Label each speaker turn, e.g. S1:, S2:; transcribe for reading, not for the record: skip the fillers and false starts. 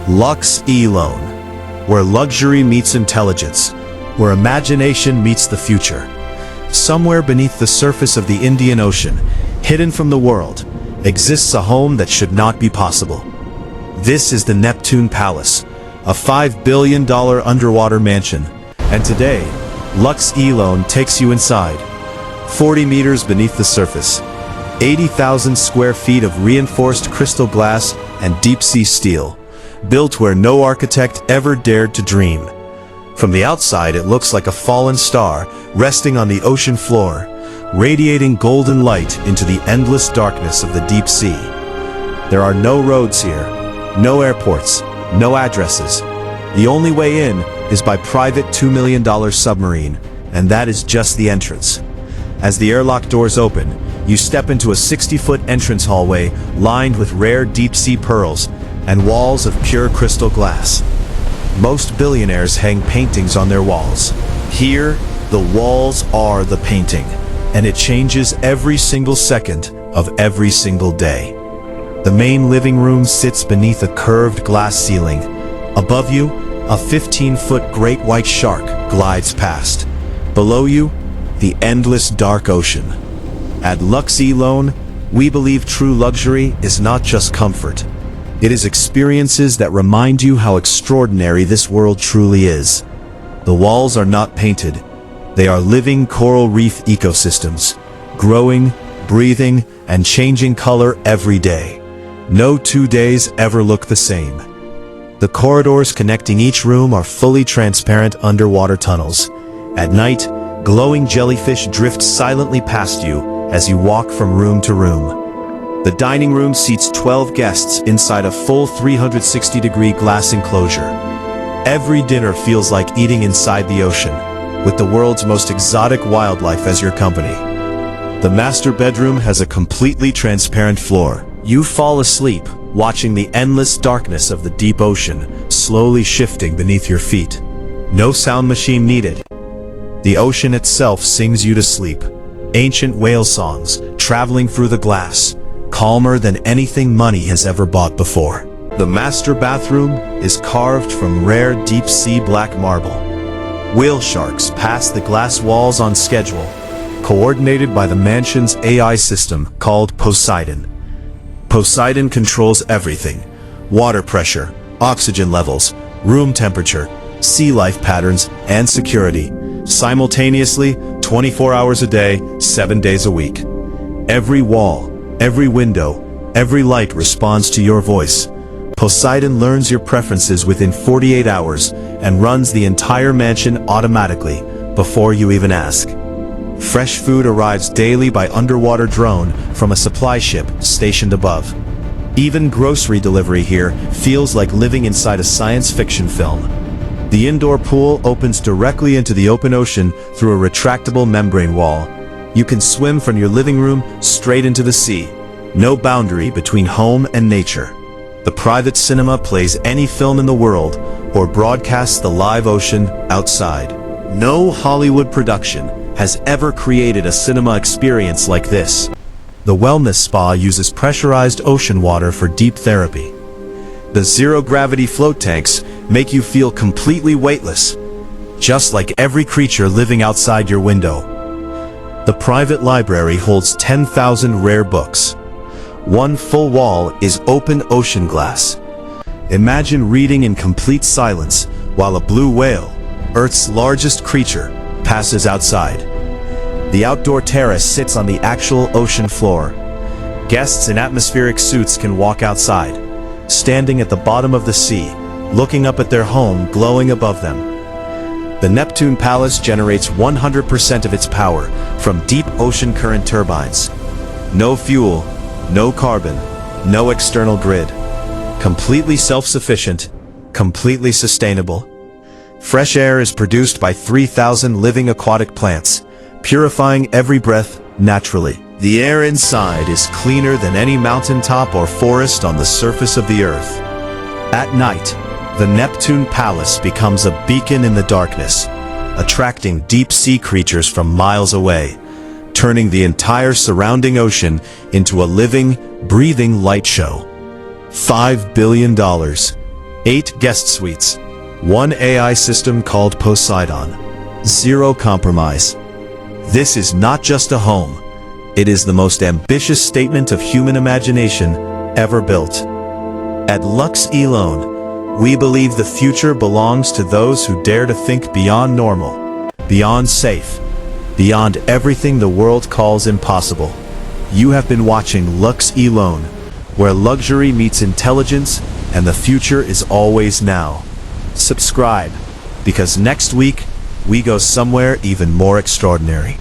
S1: Lux Elone, where luxury meets intelligence, where imagination meets the future. Somewhere beneath the surface of the Indian Ocean, hidden from the world, exists a home that should not be possible. This is the Neptune Palace, a $5 billion underwater mansion, and today, Lux Elone takes you inside. 40 meters beneath the surface, 80,000 square feet of reinforced crystal glass and deep-sea steel, built where no architect ever dared to dream. From the outside, it looks like a fallen star resting on the ocean floor, radiating golden light into the endless darkness of the deep sea. There are no roads here, no airports, no addresses. The only way in is by private $2 million submarine, and that is just the entrance. As the airlock doors open, you step into a 60-foot entrance hallway lined with rare deep-sea pearls and walls of pure crystal glass. Most billionaires hang paintings on their walls. Here, the walls are the painting, and it changes every single second of every single day. The main living room sits beneath a curved glass ceiling. Above you, a 15-foot great white shark glides past. Below you, the endless dark ocean. At Lux Elone, we believe true luxury is not just comfort. It is experiences that remind you how extraordinary this world truly is. The walls are not painted. They are living coral reef ecosystems, growing, breathing, and changing color every day. No 2 days ever look the same. The corridors connecting each room are fully transparent underwater tunnels. At night, glowing jellyfish drift silently past you as you walk from room to room. The dining room seats 12 guests inside a full 360-degree glass enclosure. Every dinner feels like eating inside the ocean, with the world's most exotic wildlife as your company. The master bedroom has a completely transparent floor. You fall asleep, watching the endless darkness of the deep ocean slowly shifting beneath your feet. No sound machine needed. The ocean itself sings you to sleep. Ancient whale songs, traveling through the glass, calmer than anything money has ever bought before. The master bathroom is carved from rare deep-sea black marble. Whale sharks pass the glass walls on schedule, coordinated by the mansion's AI system called POSEIDON. POSEIDON controls everything: water pressure, oxygen levels, room temperature, sea life patterns, and security, simultaneously 24 hours a day, 7 days a week. Every wall, every window, every light responds to your voice. POSEIDON learns your preferences within 48 hours and runs the entire mansion automatically before you even ask. Fresh food arrives daily by underwater drone from a supply ship stationed above. Even grocery delivery here feels like living inside a science fiction film. The indoor pool opens directly into the open ocean through a retractable membrane wall. You can swim from your living room straight into the sea. No boundary between home and nature. The private cinema plays any film in the world or broadcasts the live ocean outside. No Hollywood production has ever created a cinema experience like this. The wellness spa uses pressurized ocean water for deep therapy. The zero-gravity float tanks make you feel completely weightless, just like every creature living outside your window. The private library holds 10,000 rare books. One full wall is open ocean glass. Imagine reading in complete silence while a blue whale, Earth's largest creature, passes outside. The outdoor terrace sits on the actual ocean floor. Guests in atmospheric suits can walk outside, standing at the bottom of the sea, looking up at their home glowing above them. The Neptune Palace generates 100% of its power from deep ocean current turbines. No fuel, no carbon, no external grid. Completely self-sufficient, completely sustainable. Fresh air is produced by 3,000 living aquatic plants, purifying every breath naturally. The air inside is cleaner than any mountaintop or forest on the surface of the earth. At night, the Neptune Palace becomes a beacon in the darkness, attracting deep-sea creatures from miles away, turning the entire surrounding ocean into a living, breathing light show. $5 billion. 8 guest suites, 1 AI system called Poseidon, 0 compromise. This is not just a home. It is the most ambitious statement of human imagination ever built. At Lux Elone, we believe the future belongs to those who dare to think beyond normal, beyond safe, beyond everything the world calls impossible. You have been watching Lux Elone, where luxury meets intelligence and the future is always now. Subscribe, because next week we go somewhere even more extraordinary.